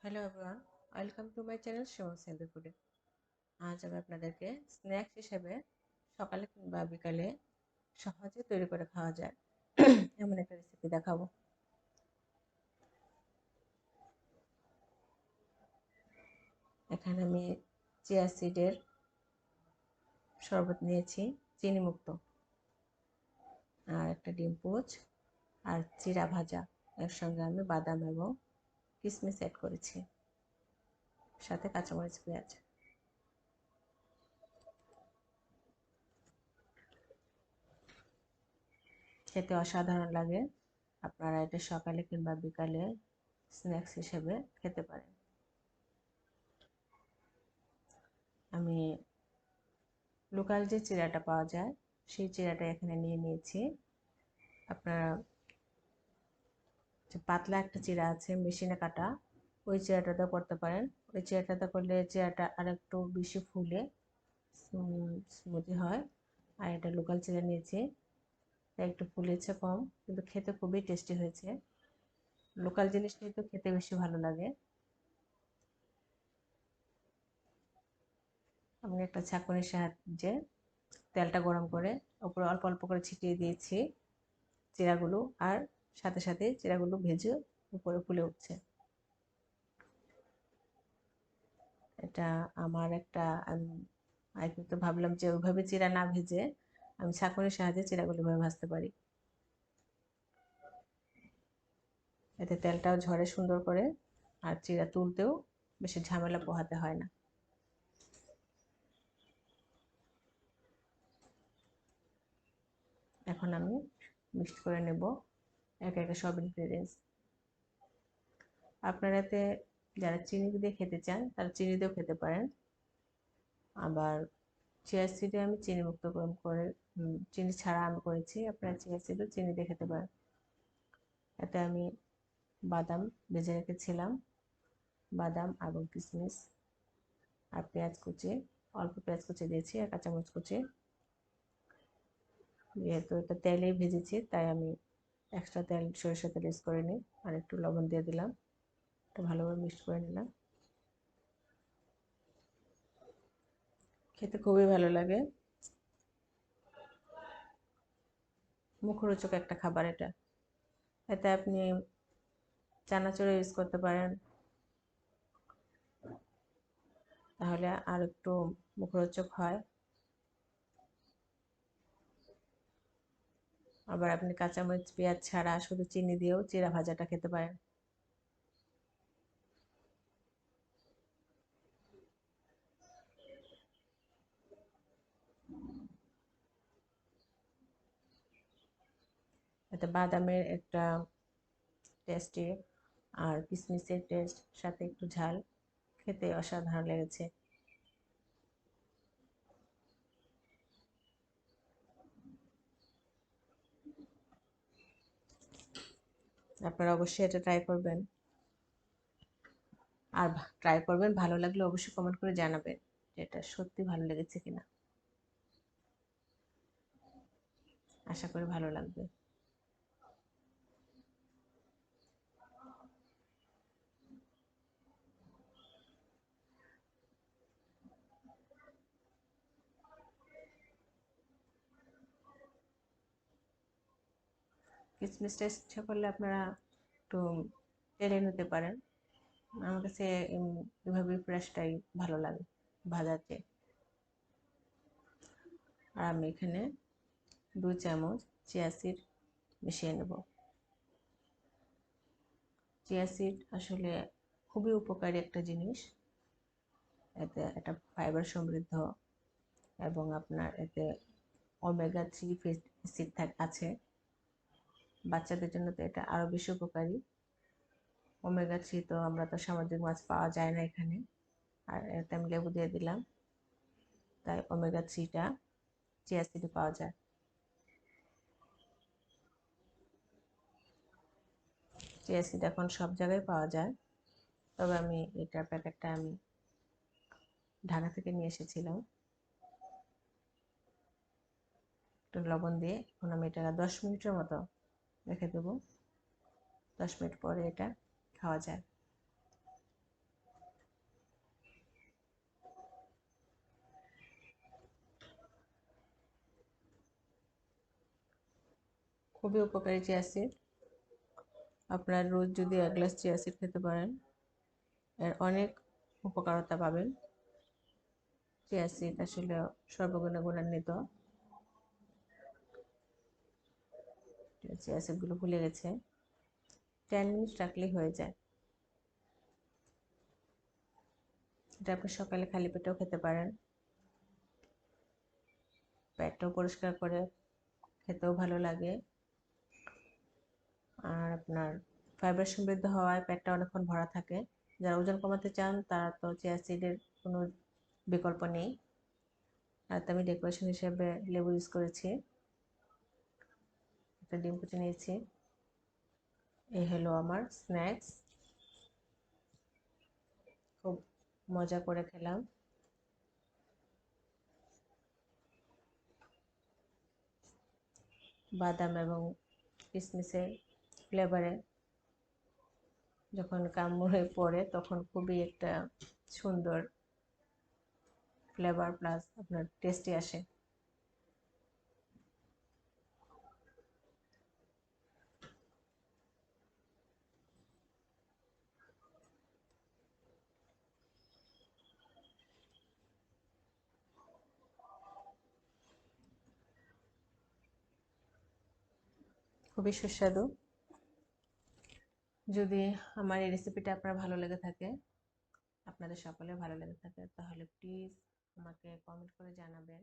Hello everyone, welcome to my channel Shimon healthy ফুডে। আজ আমি আপনাদেরকে স্ন্যাক্স হিসেবে সকালে কিংবা বিকালে সহজে তৈরি করে খাওয়া যায় এমন একটা রেসিপি দেখাবো। এখানে আমি চিয়া সিডের শরবত নিয়েছি, চিনি মুক্ত, আর একটা ডিম পোচ আর চিড়া ভাজা। এর সঙ্গে আমি বাদাম এবং কিশমিশ অ্যাড করেছি, সাথে কাঁচামরিচ, পেঁয়াজ। খেতে অসাধারণ লাগে। আপনারা এটা সকালে কিংবা বিকালে স্ন্যাক্স হিসেবে খেতে পারেন। আমি লোকাল যে চিড়াটা পাওয়া যায় সেই চিড়াটা এখানে নিয়ে নিয়েছি। আপনারা যে পাতলা একটা চিড়া আছে মেশিনে কাটা, ওই চিড়াটাতে করতে পারেন। ওই চিড়াটাতে করলে চিড়াটা আর একটু বেশি ফুলে স্মুদি হয়। আর এটা লোকাল চিড়া নিয়েছি, তাই একটু ফুলেছে কম, কিন্তু খেতে খুবই টেস্টি হয়েছে। লোকাল জিনিসটাই তো খেতে বেশি ভালো লাগে। আমি একটা ছাঁকনির সাহায্যে তেলটা গরম করে উপরে অল্প অল্প করে ছিটিয়ে দিয়েছি চিড়াগুলো, আর সাথে সাথে চিড়াগুলো ভেজে উপরে ফুলে উঠছে। এটা আমার একটা আমি তো ভাবলাম যে ওইভাবে চিড়া না ভেজে আমি ছাঁকনির সাহায্যে চিড়াগুলো এভাবে ভাজতে পারি। এতে তেলটাও ঝরে সুন্দর করে, আর চিড়া তুলতেও বেশি ঝামেলা পোহাতে হয় না। এখন আমি মিক্সড করে নেব একে একে সব ইনগ্রেডিয়েন্টস। আপনারা এতে যারা চিনি দিয়ে খেতে চান তারা চিনি দিয়েও খেতে পারেন। আবার চিয়া সিডে আমি চিনি মুক্ত করে চিনি ছাড়া আমি করেছি, আপনারা চিয়া সিডেও চিনি দিয়ে খেতে পারেন। এতে আমি বাদাম ভেজে রেখেছিলাম, বাদাম এবং কিশমিশ, আর পেঁয়াজ কুচি, অল্প পেঁয়াজ কুচি দিয়েছি, আর কাঁচামরিচ কুচি। যেহেতু এটা তেলেই ভেজেছি তাই আমি এক্সট্রা তেল, সরিষা তেল ইউজ করে নিই, আর একটু লবণ দিয়ে দিলাম। এটা ভালোভাবে মিক্স করে নিলাম। খেতে খুবই ভালো লাগে, মুখরোচক একটা খাবার এটা। এতে আপনি চানাচুর ইউজ করতে পারেন, তাহলে আর একটু মুখরোচক হয়। আবার আপনি কাঁচামরিচ, পেঁয়াজ ছাড়া শুধু চিনি দিয়েও চিড়া ভাজাটা খেতে পারেন। এতে বাদামের একটা টেস্টি আর কিশমিশের টেস্ট, সাথে একটু ঝাল, খেতে অসাধারণ লেগেছে। আপনারা অবশ্যই এটা ট্রাই করবেন, আর ট্রাই করবেন, ভালো লাগলে অবশ্যই কমেন্ট করে জানাবেন যে এটা সত্যি ভালো লেগেছে কিনা। আশা করি ভালো লাগবে। কিশমিশটা ইচ্ছা করলে আপনারা একটু টেলে নিতে পারেন। আমার কাছে এভাবে ফ্রেশটাই ভালো লাগে ভাজাতে। আর আমি এখানে 2 চামচ চিয়া সিড মিশিয়ে নেব। চিয়া সিড আসলে খুবই উপকারী একটা জিনিস। এতে একটা ফাইবার সমৃদ্ধ, এবং আপনার এতে ওমেগা 3 অ্যাসিড আছে। বাচ্চাদের জন্য তো এটা আরও বেশি উপকারী। ওমেগা 3 তো আমরা তো সামুদ্রিক মাছ পাওয়া যায় না এখানে, আর এতে আমি লেবু দিয়ে দিলাম, তাই ওমেগা 3টা চিয়া সিডে পাওয়া যায়। চিয়া সিড এখন সব জায়গায় পাওয়া যায়, তবে আমি এটার প্যাকেটটা আমি ঢাকা থেকে নিয়ে এসেছিলাম। একটু লবণ দিয়ে এখন আমি এটা 10 মিনিটের মতো রেখে দেবো। 10 মিনিট পরে এটা খাওয়া যায়। খুবই উপকারী চিয়া সিড। আপনার রোজ যদি 1 গ্লাস চিয়া সিড খেতে পারেন, এর অনেক উপকারিতা পাবেন। চিয়া সিড আসলে সর্বগুণে গুণান্বিত। চিয়া সিডগুলো ভুলে গেছে। 10 মিনিট রাখলেই হয়ে যায়। এটা আপনি সকালে খালি পেটেও খেতে পারেন। পেটটাও পরিষ্কার করে, খেতেও ভালো লাগে। আর আপনার ফাইবার সমৃদ্ধ হওয়ায় পেটটা অনেকক্ষণ ভরা থাকে। যারা ওজন কমাতে চান তারা তো চিয়া সিডের কোনো বিকল্প নেই। আর আমি ডেকোরেশন হিসেবে লেবু ইউজ করেছি, একটা ডিম কুচি নিয়েছি। এই হলো আমার স্ন্যাক্স। খুব মজা করে খেলাম। বাদাম এবং কিশমিশের ফ্লেভারে যখন কামড়ে পড়ে তখন খুবই একটা সুন্দর ফ্লেভার প্লাস আপনার টেস্টি আসে। খুবই সুস্বাদু। যদি আমার এই রেসিপিটা আপনার ভালো লেগে থাকে, আপনাদের সকলের ভালো লেগে থাকে, তাহলে প্লিজ আমাকে কমেন্ট করে জানাবেন।